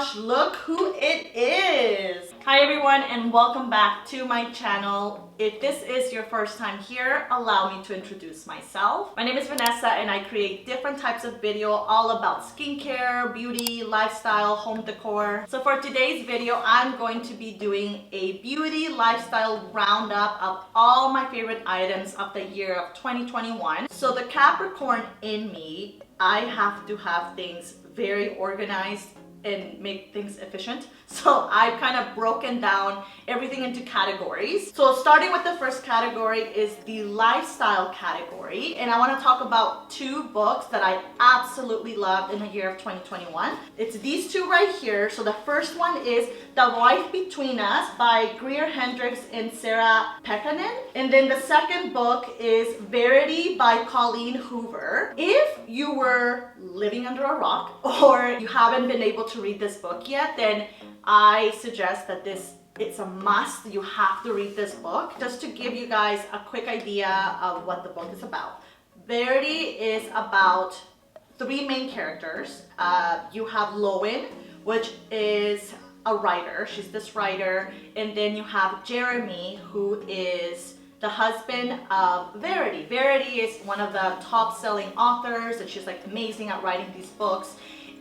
gosh, look who it is! Hi everyone and welcome back to my channel. If this is your first time here, allow me to introduce myself. My name is Vanessa and I create different types of video all about skincare, beauty, lifestyle, home decor. So for today's video, I'm going to be doing a beauty lifestyle roundup of all my favorite items of the year of 2021. So the Capricorn in me, I have to have things very organized and make things efficient. So I've kind of broken down everything into categories. So starting with the first category is the lifestyle category. And I want to talk about two books that I absolutely loved in the year of 2021. It's these two right here. So the first one is The Wife Between Us by Greer Hendricks and Sarah Pekkanen. And then the second book is Verity by Colleen Hoover. If you were living under a rock or you haven't been able to read this book yet, then I suggest that it's a must. You have to read this book. Just to give you guys a quick idea of what the book is about. Verity is about three main characters. You have Lowen, which is a writer. She's this writer. And then you have Jeremy, who is the husband of Verity. Verity is one of the top-selling authors, and she's like amazing at writing these books.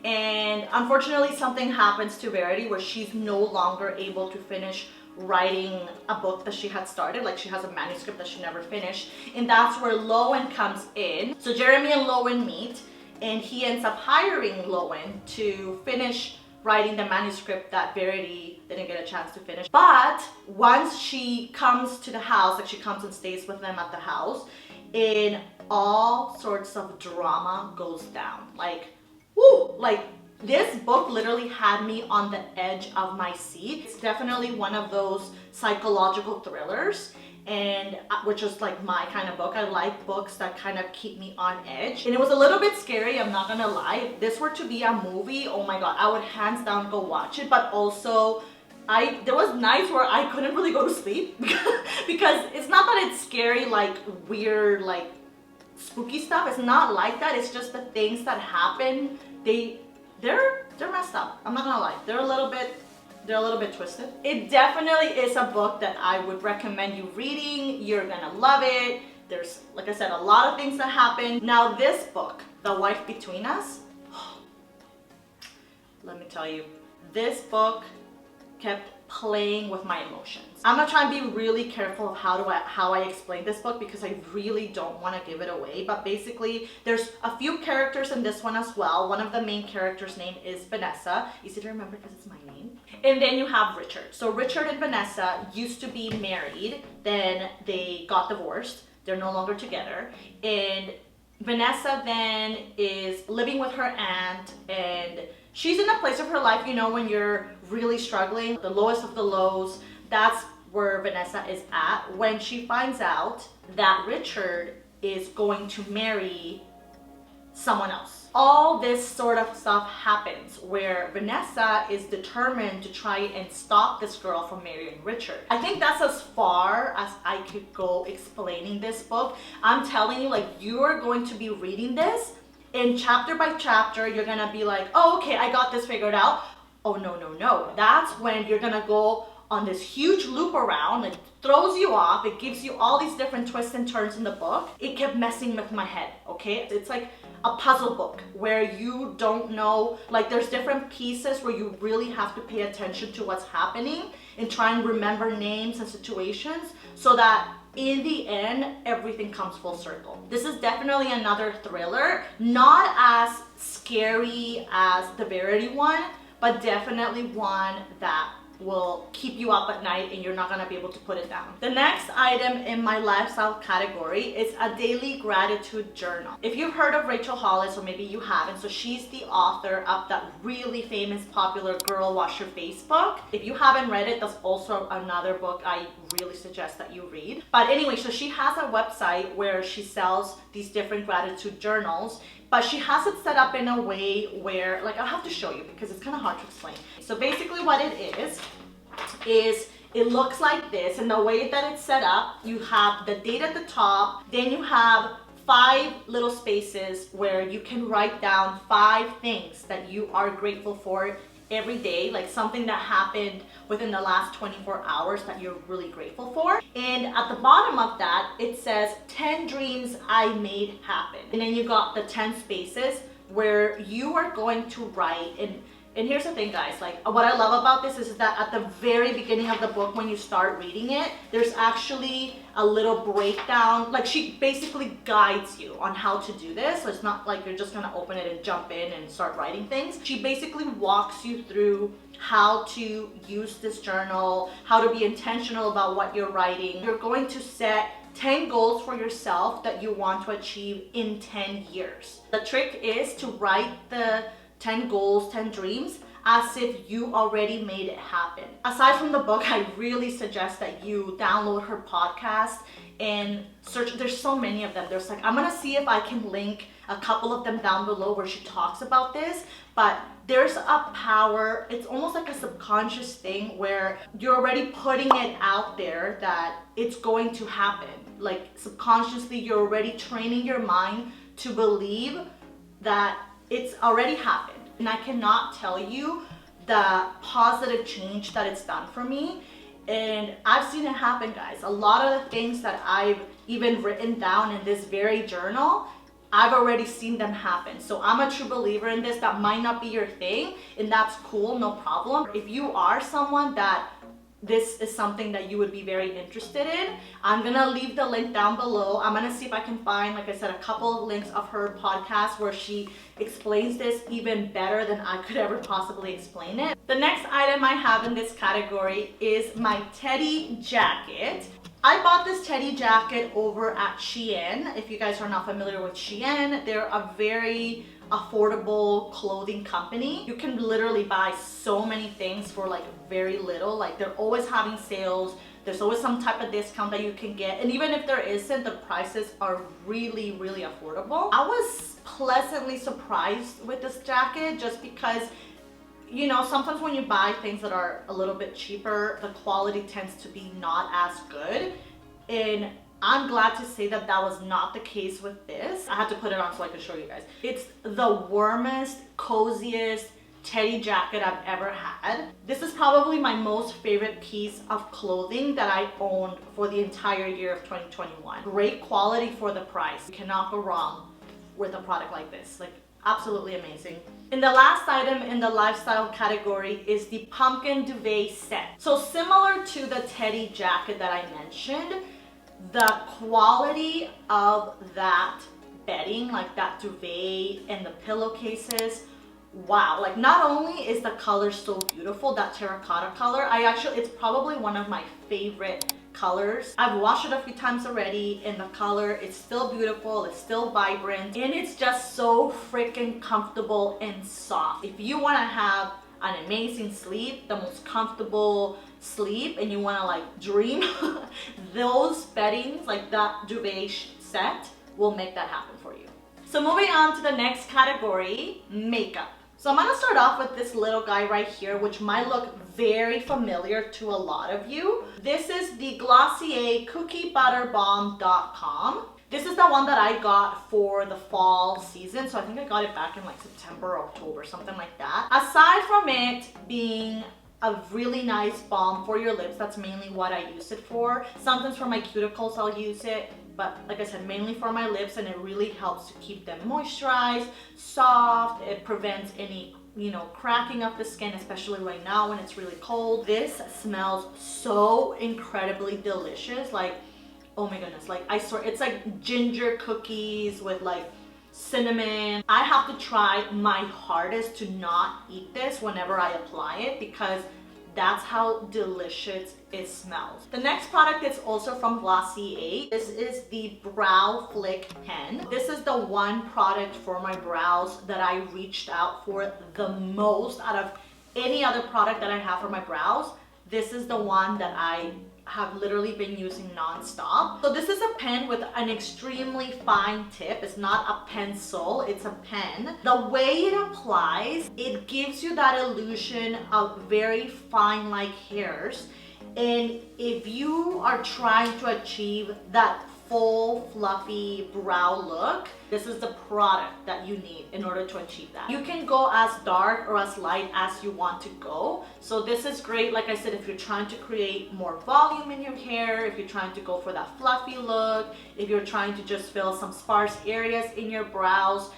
And unfortunately, something happens to Verity where she's no longer able to finish writing a book that she had started. Like, she has a manuscript that she never finished, and that's where Lowen comes in. So Jeremy and Lowen meet, and he ends up hiring Lowen to finish writing the manuscript that Verity didn't get a chance to finish. But once she comes to the house, like she comes and stays with them at the house, and all sorts of drama goes down. Like, woo! Like, this book literally had me on the edge of my seat. It's definitely one of those psychological thrillers, and which is like my kind of book. I like books that kind of keep me on edge. And it was a little bit scary, I'm not gonna lie. If this were to be a movie, oh my god, I would hands down go watch it. But also, there was nights where I couldn't really go to sleep because it's not that it's scary, like weird, like spooky stuff. It's not like that. It's just the things that happen, they're messed up. I'm not gonna lie. They're a little bit twisted. It definitely is a book that I would recommend you reading. You're gonna love it. There's, like I said, a lot of things that happen. Now this book, The Wife Between Us, let me tell you, this book kept playing with my emotions. I'm gonna try and be really careful of how I explain this book because I really don't want to give it away. But basically, there's a few characters in this one as well. One of the main characters' name is Vanessa. Easy to remember because it's my name. And then you have Richard. So Richard and Vanessa used to be married. Then they got divorced. They're no longer together. And Vanessa then is living with her aunt, and she's in a place of her life, you know, when you're really struggling, the lowest of the lows. That's where Vanessa is at when she finds out that Richard is going to marry someone else. All this sort of stuff happens where Vanessa is determined to try and stop this girl from marrying Richard. I think that's as far as I could go explaining this book. I'm telling you, like, you are going to be reading this, and chapter by chapter, you're gonna be like, oh, okay, I got this figured out. Oh, no. That's when you're gonna go on this huge loop around. It throws you off. It gives you all these different twists and turns in the book. It kept messing with my head, okay? It's like a puzzle book where you don't know, like there's different pieces where you really have to pay attention to what's happening and try and remember names and situations so that in the end, everything comes full circle. This is definitely another thriller, not as scary as the Verity one, but definitely one that will keep you up at night and you're not gonna be able to put it down. The next item in my lifestyle category is a daily gratitude journal. If you've heard of Rachel Hollis, or maybe you haven't, so she's the author of that really famous popular Girl Wash Your Face book. If you haven't read it, that's also another book I really suggest that you read. But anyway, so she has a website where she sells these different gratitude journals, but she has it set up in a way where, like, I'll have to show you because it's kind of hard to explain. So basically what it is it looks like this, and the way that it's set up, you have the date at the top, then you have 5 little spaces where you can write down 5 things that you are grateful for every day, like something that happened within the last 24 hours that you're really grateful for. And at the bottom of that, it says 10 dreams I made happen. And then you got the 10 spaces where you are going to write. And here's the thing, guys, like what I love about this is that at the very beginning of the book, when you start reading it, there's actually a little breakdown. Like she basically guides you on how to do this. So it's not like you're just gonna open it and jump in and start writing things. She basically walks you through how to use this journal, how to be intentional about what you're writing. You're going to set 10 goals for yourself that you want to achieve in 10 years. The trick is to write the 10 goals, 10 dreams, as if you already made it happen. Aside from the book, I really suggest that you download her podcast and search. There's so many of them. There's like, I'm gonna see if I can link a couple of them down below where she talks about this, but there's a power, it's almost like a subconscious thing where you're already putting it out there that it's going to happen. Like subconsciously, you're already training your mind to believe that it's already happened. And I cannot tell you the positive change that it's done for me. And I've seen it happen, guys. A lot of the things that I've even written down in this very journal, I've already seen them happen. So I'm a true believer in this. That might not be your thing, and that's cool, no problem. If you are someone that this is something that you would be very interested in, I'm gonna leave the link down below. I'm gonna see if I can find, like I said, a couple of links of her podcast where she explains this even better than I could ever possibly explain it. The next item I have in this category is my teddy jacket. I bought this teddy jacket over at Shein. If you guys are not familiar with Shein, they're a very affordable clothing company. You can literally buy so many things for like very little. Like they're always having sales. There's always some type of discount that you can get. And even if there isn't, the prices are really, really affordable. I was pleasantly surprised with this jacket just because, you know, sometimes when you buy things that are a little bit cheaper, the quality tends to be not as good. And I'm glad to say that that was not the case with this. I had to put it on so I could show you guys. It's the warmest, coziest teddy jacket I've ever had. This is probably my most favorite piece of clothing that I owned for the entire year of 2021. Great quality for the price. You cannot go wrong with a product like this. Like, absolutely amazing. And the last item in the lifestyle category is the pumpkin duvet set. So similar to the teddy jacket that I mentioned, the quality of that bedding, like that duvet and the pillowcases, wow. Like not only is the color so beautiful, that terracotta color, it's probably one of my favorite colors. I've washed it a few times already and the color is still beautiful, it's still vibrant, and it's just so freaking comfortable and soft. If you want to have an amazing sleep, the most comfortable sleep, and you want to like dream, those beddings, like that duvet set, will make that happen for you. So moving on to the next category, makeup. So I'm gonna start off with this little guy right here, which might look very familiar to a lot of you. This is the Glossier Cookie Butter Balm.com. This is the one that I got for the fall season. So I think I got it back in like September or October, something like that. Aside from it being a really nice balm for your lips, that's mainly what I use it for. Sometimes for my cuticles I'll use it, but like I said, mainly for my lips, and it really helps to keep them moisturized, soft. It prevents any, you know, cracking of the skin, especially right now when it's really cold. This smells so incredibly delicious. Like, oh my goodness, like I swear, it's like ginger cookies with like cinnamon. I have to try my hardest to not eat this whenever I apply it because that's how delicious it smells. The next product is also from Glossier. This is the Brow Flick Pen. This is the one product for my brows that I reached out for the most out of any other product that I have for my brows. This is the one that I have literally been using non-stop. So this is a pen with an extremely fine tip. It's not a pencil, it's a pen. The way it applies, it gives you that illusion of very fine like hairs. And if you are trying to achieve that full fluffy brow look, this is the product that you need in order to achieve that. You can go as dark or as light as you want to go. So this is great, like I said, if you're trying to create more volume in your hair, if you're trying to go for that fluffy look, if you're trying to just fill some sparse areas in your brows.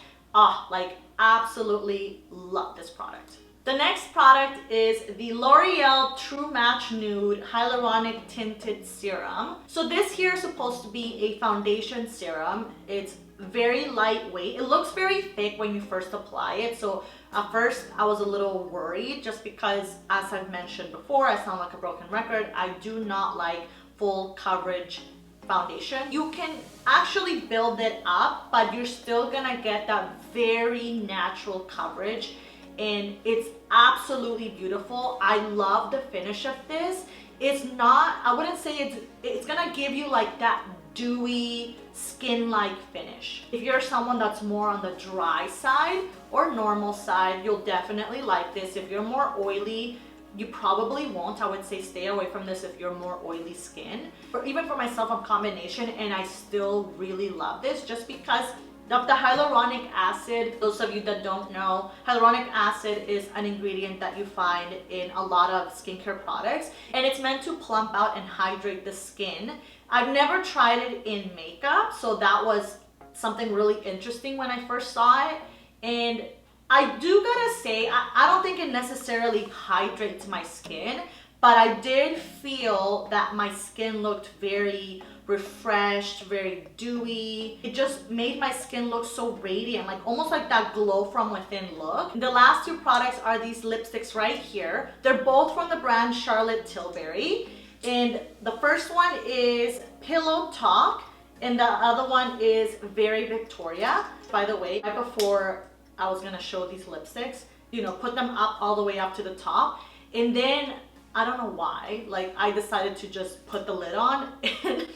Like absolutely love this product. The next product is the L'Oreal True Match Nude Hyaluronic Tinted Serum. So this here is supposed to be a foundation serum. It's very lightweight. It looks very thick when you first apply it. So at first I was a little worried just because, as I've mentioned before, I sound like a broken record. I do not like full coverage foundation. You can actually build it up, but you're still gonna get that very natural coverage, and it's absolutely beautiful. I love the finish of this. It's not, I wouldn't say it's gonna give you like that dewy skin-like finish. If you're someone that's more on the dry side or normal side, you'll definitely like this. If you're more oily, you probably won't. I would say stay away from this if you're more oily skin. Or even for myself, I'm combination, and I still really love this just because of the hyaluronic acid. Those of you that don't know, hyaluronic acid is an ingredient that you find in a lot of skincare products, and it's meant to plump out and hydrate the skin. I've never tried it in makeup, so that was something really interesting when I first saw it. And I do gotta say, I don't think it necessarily hydrates my skin, but I did feel that my skin looked very refreshed, very dewy. It just made my skin look so radiant, like almost like that glow from within look. The last two products are these lipsticks right here. They're both from the brand Charlotte Tilbury. And the first one is Pillow Talk, and the other one is Very Victoria. By the way, right before I was gonna show these lipsticks, you know, put them up all the way up to the top, and then I don't know why, like I decided to just put the lid on and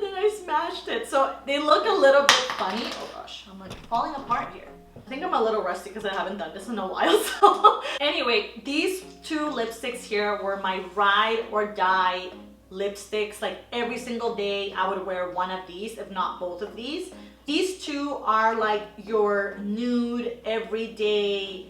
then I smashed it. So they look a little bit funny. Oh gosh, I'm like falling apart here. I think I'm a little rusty because I haven't done this in a while. So anyway, these two lipsticks here were my ride or die lipsticks. Like every single day I would wear one of these, if not both of these. These two are like your nude everyday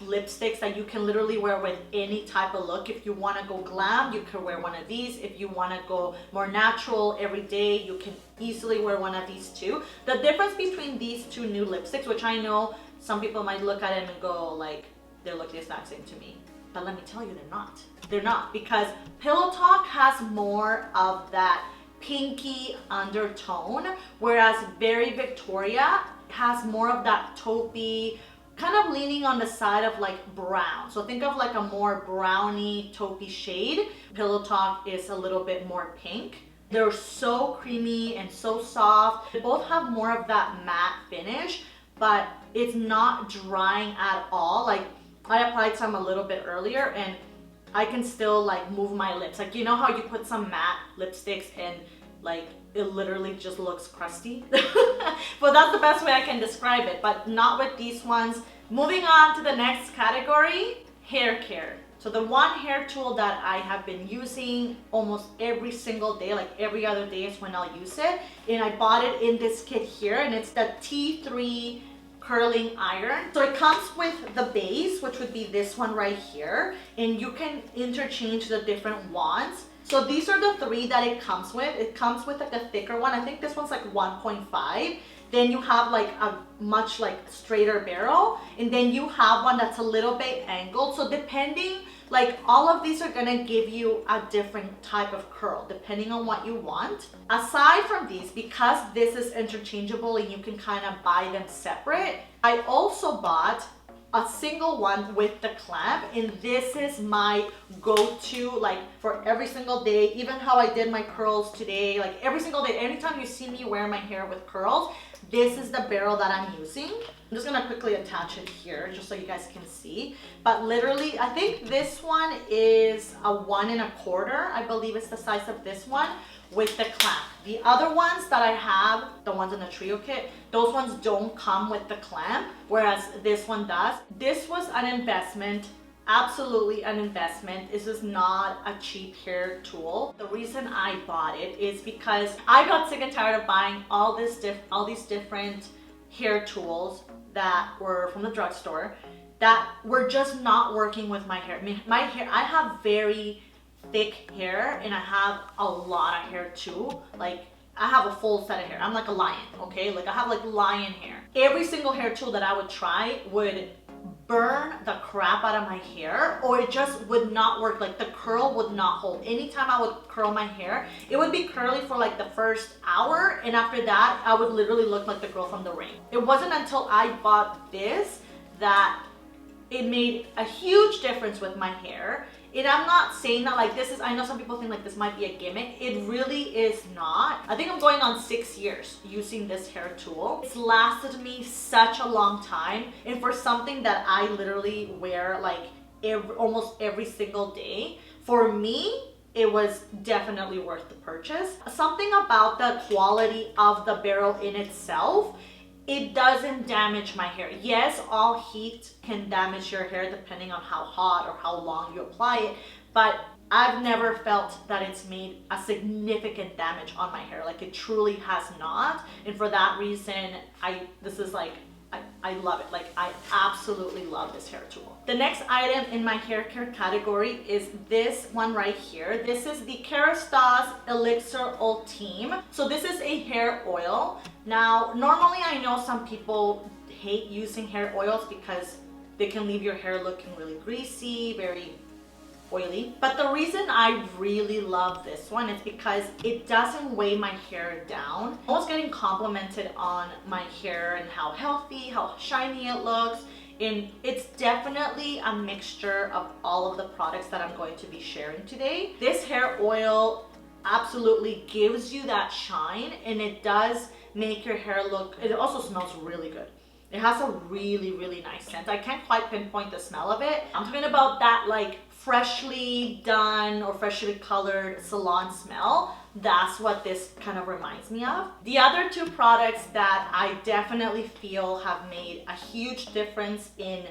lipsticks that you can literally wear with any type of look. If you want to go glam, you can wear one of these. If you want to go more natural every day, you can easily wear one of these too. The difference between these two new lipsticks, which I know some people might look at them and go like, they look the exact same to me, but let me tell you, they're not. They're not, because Pillow Talk has more of that pinky undertone, whereas Very Victoria has more of that taupey, kind of leaning on the side of like brown. So think of like a more browny taupey shade. Pillow Talk is a little bit more pink. They're so creamy and so soft. They both have more of that matte finish, but it's not drying at all. Like I applied some a little bit earlier and I can still like move my lips. Like, you know how you put some matte lipsticks and like it literally just looks crusty? But that's the best way I can describe it, but not with these ones. Moving on to the next category, hair care. So the one hair tool that I have been using almost every single day, like every other day is when I'll use it. And I bought it in this kit here, and it's the T3 curling iron. So it comes with the base, which would be this one right here, and you can interchange the different wands. So these are the three that it comes with. It comes with like a thicker one. I think this one's like 1.5. Then you have like a much like straighter barrel, and then you have one that's a little bit angled. So depending, like all of these are gonna give you a different type of curl depending on what you want. Aside from these, because this is interchangeable and you can kind of buy them separate, I also bought a single one with the clamp, and this is my go-to like for every single day. Even how I did my curls today, like every single day, anytime you see me wear my hair with curls, this is the barrel that I'm using. I'm just gonna quickly attach it here just so you guys can see. But literally, I think this one is a 1 1/4. I believe it's the size of this one with the clamp. The other ones that I have, the ones in the trio kit, those ones don't come with the clamp, whereas this one does. This was an investment. absolutely an investment. This is not a cheap hair tool. The reason I bought it is because I got sick and tired of buying all these different hair tools that were from the drugstore that were just not working with my hair. I mean, my hair, I have very thick hair and I have a lot of hair too. Like, I have a full set of hair. I'm like a lion, okay? Like, I have like lion hair. Every single hair tool that I would try would burn the crap out of my hair, or it just would not work. Like, the curl would not hold. Anytime I would curl my hair, it would be curly for like the first hour, and after that I would literally look like the girl from The Ring. It wasn't until I bought this that it made a huge difference with my hair. And I'm not saying that like this is, I know some people think like this might be a gimmick. It really is not. I think I'm going on 6 years using this hair tool. It's lasted me such a long time. And for something that I literally wear like almost every single day, for me, it was definitely worth the purchase. Something about the quality of the barrel in itself, it doesn't damage my hair. Yes, all heat can damage your hair depending on how hot or how long you apply it, but I've never felt that it's made a significant damage on my hair. Like, it truly has not. And for that reason, I love it. Like, I absolutely love this hair tool. The next item in my hair care category is this one right here. This is the Kerastase Elixir Ultime. So this is a hair oil. Now, normally I know some people hate using hair oils because they can leave your hair looking really greasy, very oily. But the reason I really love this one is because it doesn't weigh my hair down. I was getting complimented on my hair and how healthy, how shiny it looks. And it's definitely a mixture of all of the products that I'm going to be sharing today. This hair oil absolutely gives you that shine, and it does make your hair look, it also smells really good. It has a really, really nice scent. I can't quite pinpoint the smell of it. I'm talking about that like freshly done or freshly colored salon smell. That's what this kind of reminds me of. The other two products that I definitely feel have made a huge difference in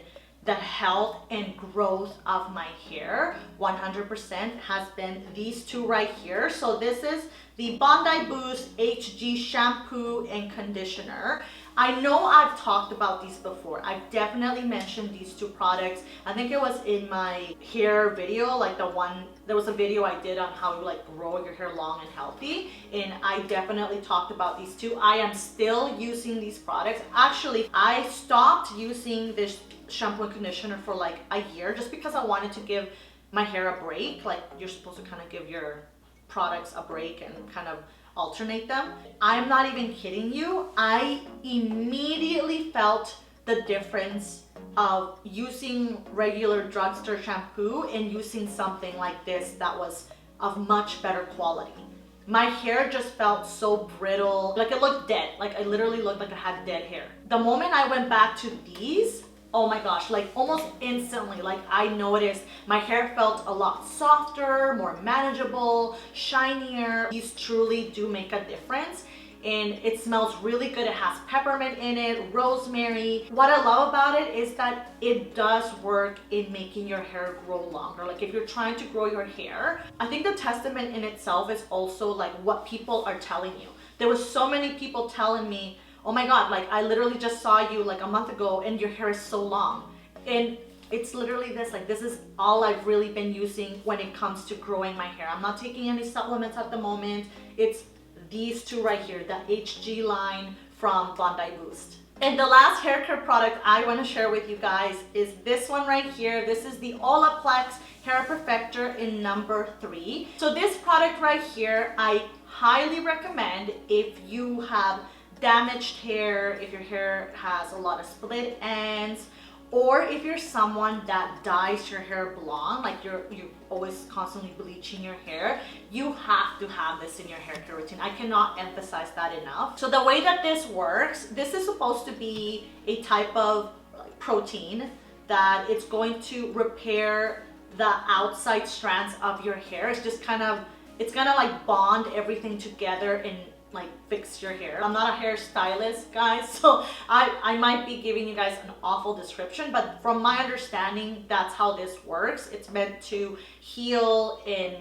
the health and growth of my hair 100% has been these two right here. So this is the Bondi Boost HG shampoo and conditioner. I know I've talked about these before. I've definitely mentioned these two products. I think it was in my hair video, like there was a video I did on how you like grow your hair long and healthy, and I definitely talked about these two. I am still using these products. Actually, I stopped using this shampoo and conditioner for like a year just because I wanted to give my hair a break. Like, you're supposed to kind of give your products a break and kind of alternate them. I'm not even kidding you. I immediately felt the difference of using regular drugstore shampoo and using something like this that was of much better quality. My hair just felt so brittle, like it looked dead. Like, I literally looked like I had dead hair. The moment I went back to these, oh my gosh, like almost instantly, like I noticed my hair felt a lot softer, more manageable, shinier. These truly do make a difference, and it smells really good. It has peppermint in it, rosemary. What I love about it is that it does work in making your hair grow longer. Like, if you're trying to grow your hair, I think the testament in itself is also like what people are telling you. There were so many people telling me, oh my God, like I literally just saw you like a month ago and your hair is so long. And it's literally this, like this is all I've really been using when it comes to growing my hair. I'm not taking any supplements at the moment. It's these two right here, the HG line from Bondi Boost. And the last hair care product I want to share with you guys is this one right here. This is the Olaplex Hair Perfector in number 3. So this product right here, I highly recommend if you have damaged hair, if your hair has a lot of split ends, or if you're someone that dyes your hair blonde, like you're always constantly bleaching your hair, you have to have this in your hair care routine. I cannot emphasize that enough. So the way that this works, this is supposed to be a type of protein that it's going to repair the outside strands of your hair. It's just kind of, it's gonna like bond everything together and like fix your hair. I'm not a hairstylist, guys, so I might be giving you guys an awful description, but from my understanding, that's how this works. It's meant to heal and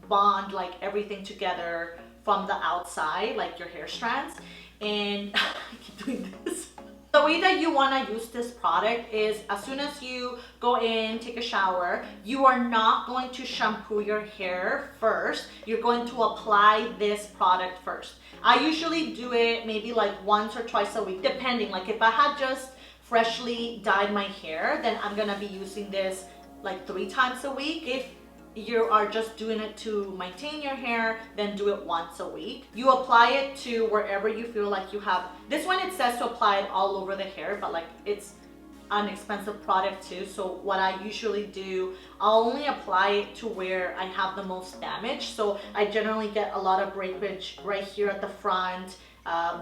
bond like everything together from the outside, like your hair strands. And I keep doing this. The way that you want to use this product is as soon as you go in, take a shower, you are not going to shampoo your hair first. You're going to apply this product first. I usually do it maybe like once or twice a week, depending. Like if I had just freshly dyed my hair, then I'm going to be using this like 3 times a week. If you are just doing it to maintain your hair, then do it once a week. You apply it to wherever you feel like you have. This one, it says to apply it all over the hair, but like it's an expensive product too. So what I usually do, I'll only apply it to where I have the most damage. So I generally get a lot of breakage right here at the front,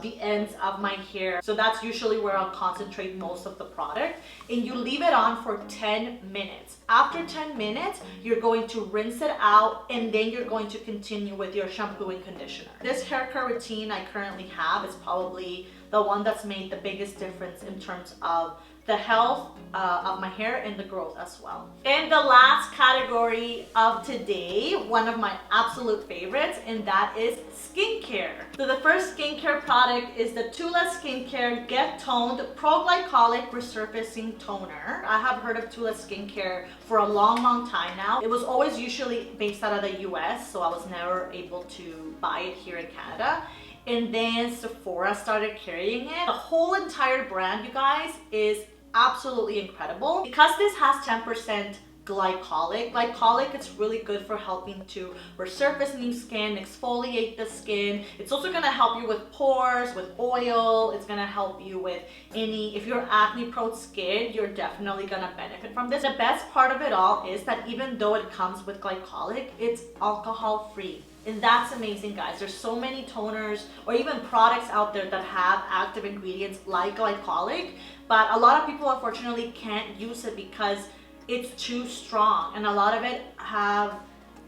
the ends of my hair. So that's usually where I'll concentrate most of the product. And you leave it on for 10 minutes. After 10 minutes, you're going to rinse it out, and then you're going to continue with your shampoo and conditioner. This hair care routine I currently have is probably the one that's made the biggest difference in terms of the health of my hair and the growth as well. And the last category of today, one of my absolute favorites, and that is skincare. So the first skincare product is the Tula Skincare Get Toned Pro Glycolic Resurfacing Toner. I have heard of Tula Skincare for a long time now. It was always usually based out of the US, so I was never able to buy it here in Canada. And then Sephora started carrying it. The whole entire brand, you guys, is absolutely incredible. Because this has 10% glycolic. Glycolic, it's really good for helping to resurface new skin, exfoliate the skin. It's also gonna help you with pores, with oil. It's gonna help you with if you're acne prone skin, you're definitely gonna benefit from this. The best part of it all is that even though it comes with glycolic, it's alcohol free. And that's amazing, guys. There's so many toners or even products out there that have active ingredients like glycolic, but a lot of people unfortunately can't use it because it's too strong, and a lot of it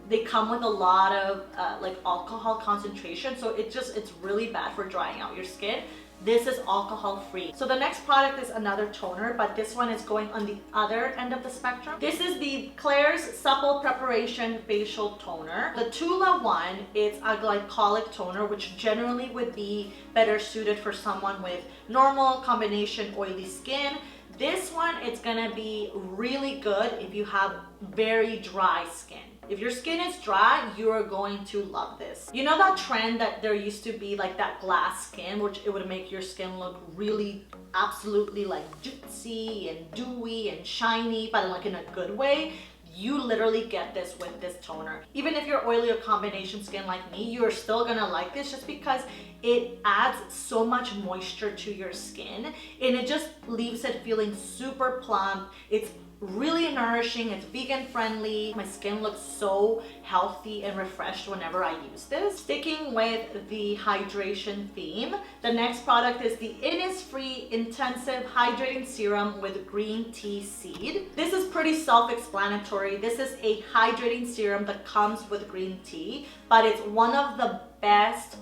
they come with a lot of like alcohol concentration, so it's really bad for drying out your skin. This is alcohol free. So the next product is another toner, but this one is going on the other end of the spectrum. This is the Klairs Supple Preparation Facial Toner. The Tula one is a glycolic toner, which generally would be better suited for someone with normal combination oily skin. This one, it's gonna be really good if you have very dry skin. If your skin is dry, you are going to love this. You know that trend that there used to be like that glass skin, which it would make your skin look really absolutely like juicy and dewy and shiny, but like in a good way? You literally get this with this toner. Even if you're oily or combination skin like me, you're still gonna like this just because it adds so much moisture to your skin and it just leaves it feeling super plump. It's really nourishing, it's vegan friendly. My skin looks so healthy and refreshed whenever I use this. Sticking with the hydration theme, the next product is the Innisfree Intensive Hydrating Serum with Green Tea Seed. This is pretty self-explanatory. This is a hydrating serum that comes with green tea, but it's one of the best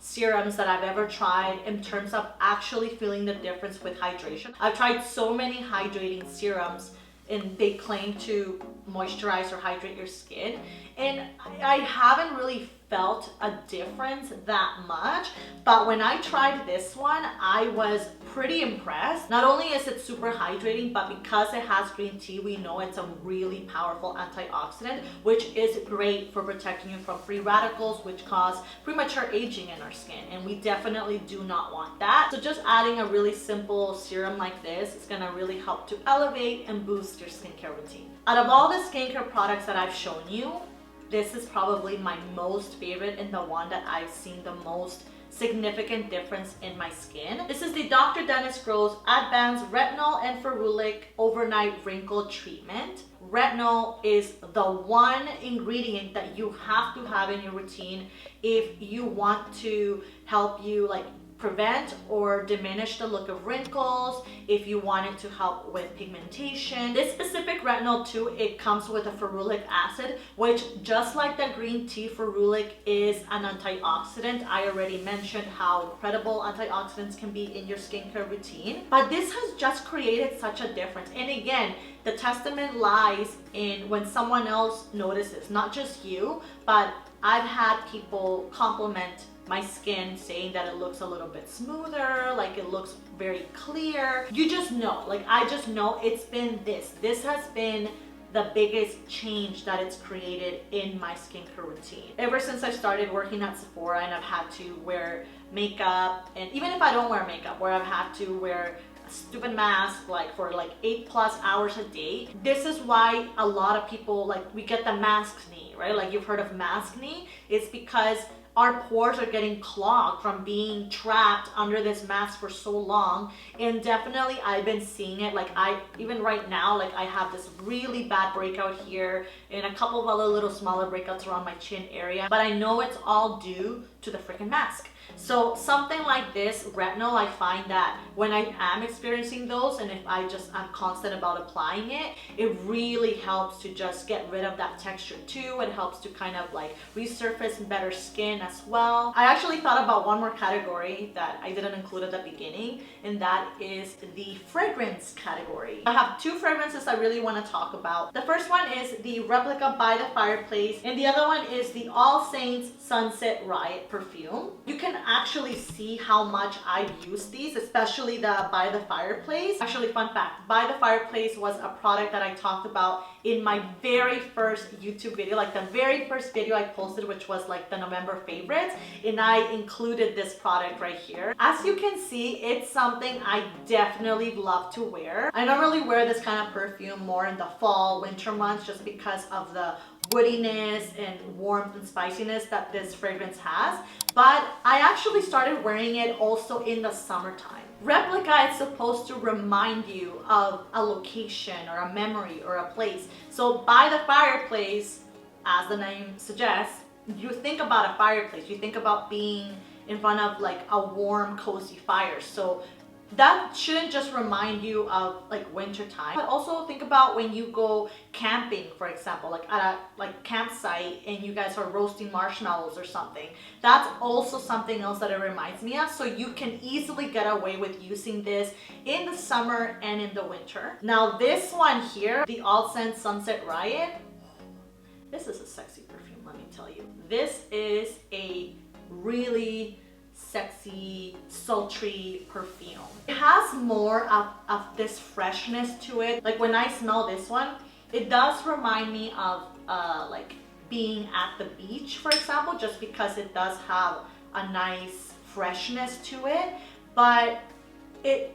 serums that I've ever tried in terms of actually feeling the difference with hydration. I've tried so many hydrating serums and they claim to moisturize or hydrate your skin, and I haven't really felt a difference that much, but when I tried this one, I was pretty impressed. Not only is it super hydrating, but because it has green tea, we know it's a really powerful antioxidant, which is great for protecting you from free radicals, which cause premature aging in our skin, and we definitely do not want that. So just adding a really simple serum like this is gonna really help to elevate and boost your skincare routine. Out of all the skincare products that I've shown you, this is probably my most favorite and the one that I've seen the most significant difference in my skin. This is the Dr. Dennis Gross Advanced Retinol and Ferulic Overnight Wrinkle Treatment. Retinol is the one ingredient that you have to have in your routine if you want to help you like prevent or diminish the look of wrinkles, if you want it to help with pigmentation. This specific retinol too, it comes with a ferulic acid, which just like the green tea, ferulic is an antioxidant. I already mentioned how incredible antioxidants can be in your skincare routine, but this has just created such a difference. And again, the testament lies in when someone else notices, not just you, but I've had people compliment my skin saying that it looks a little bit smoother, like it looks very clear. You just know, like I just know it's been this. This has been the biggest change that it's created in my skincare routine. Ever since I started working at Sephora and I've had to wear makeup, and even if I don't wear makeup, where I've had to wear a stupid mask like for like 8+ hours a day, this is why a lot of people, like, we get the mask knee, right? Like you've heard of mask knee. It's because our pores are getting clogged from being trapped under this mask for so long. And definitely I've been seeing it, like even right now, like I have this really bad breakout here and a couple of other little smaller breakouts around my chin area, but I know it's all due to the freaking mask. So something like this retinol, I find that when I am experiencing those, and if I'm constant about applying it, it really helps to just get rid of that texture too. It helps to kind of like resurface better skin as well. I actually thought about one more category that I didn't include at the beginning, and that is the fragrance category. I have two fragrances I really want to talk about. The first one is the Replica by the Fireplace, and the other one is the All Saints Sunset Riot perfume. You can actually see how much I've used these, especially the By the Fireplace. Actually, fun fact, By the Fireplace was a product that I talked about in my very first YouTube video, like the very first video I posted, which was like the November favorites, and I included this product right here. As you can see, it's something I definitely love to wear. I normally wear this kind of perfume more in the fall, winter months, just because of the woodiness and warmth and spiciness that this fragrance has, but I actually started wearing it also in the summertime. Replica is supposed to remind you of a location or a memory or a place. So By the Fireplace, as the name suggests, you think about a fireplace, you think about being in front of like a warm, cozy fire. So that shouldn't just remind you of like winter time, but also think about when you go camping, for example, like at a campsite and you guys are roasting marshmallows or something. That's also something else that it reminds me of. So you can easily get away with using this in the summer and in the winter. Now this one here, the All Saints Sunset Riot, this is a sexy perfume, let me tell you. This is a really sexy, sultry perfume. It has more of this freshness to it. Like when I smell this one, it does remind me of like being at the beach, for example, just because it does have a nice freshness to it. But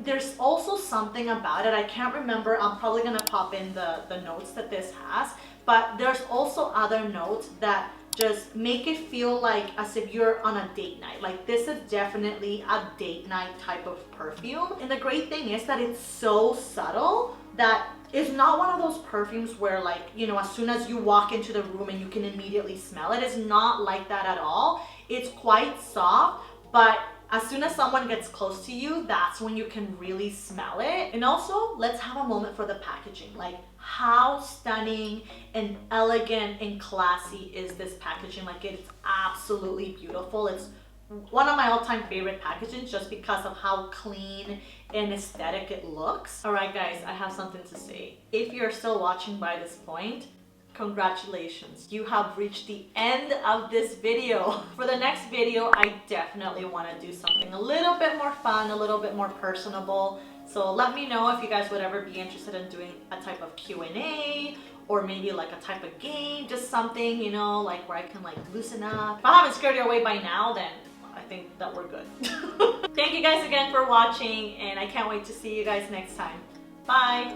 there's also something about it, I can't remember, I'm probably gonna pop in the notes that this has, but there's also other notes that just make it feel like as if you're on a date night. Like this is definitely a date night type of perfume. And the great thing is that it's so subtle that it's not one of those perfumes where, like, you know, as soon as you walk into the room and you can immediately smell it. It's not like that at all. It's quite soft, but as soon as someone gets close to you, that's when you can really smell it. And also, let's have a moment for the packaging. Like, how stunning and elegant and classy is this packaging? Like, it's absolutely beautiful. It's one of my all-time favorite packaging just because of how clean and aesthetic it looks. All right, guys, I have something to say. If you're still watching by this point, congratulations, you have reached the end of this video. For the next video, I definitely want to do something a little bit more fun, a little bit more personable. So let me know if you guys would ever be interested in doing a type of Q&A or maybe like a type of game, just something, you know, like where I can like loosen up. If I haven't scared you away by now, then I think that we're good. Thank you guys again for watching, and I can't wait to see you guys next time. Bye.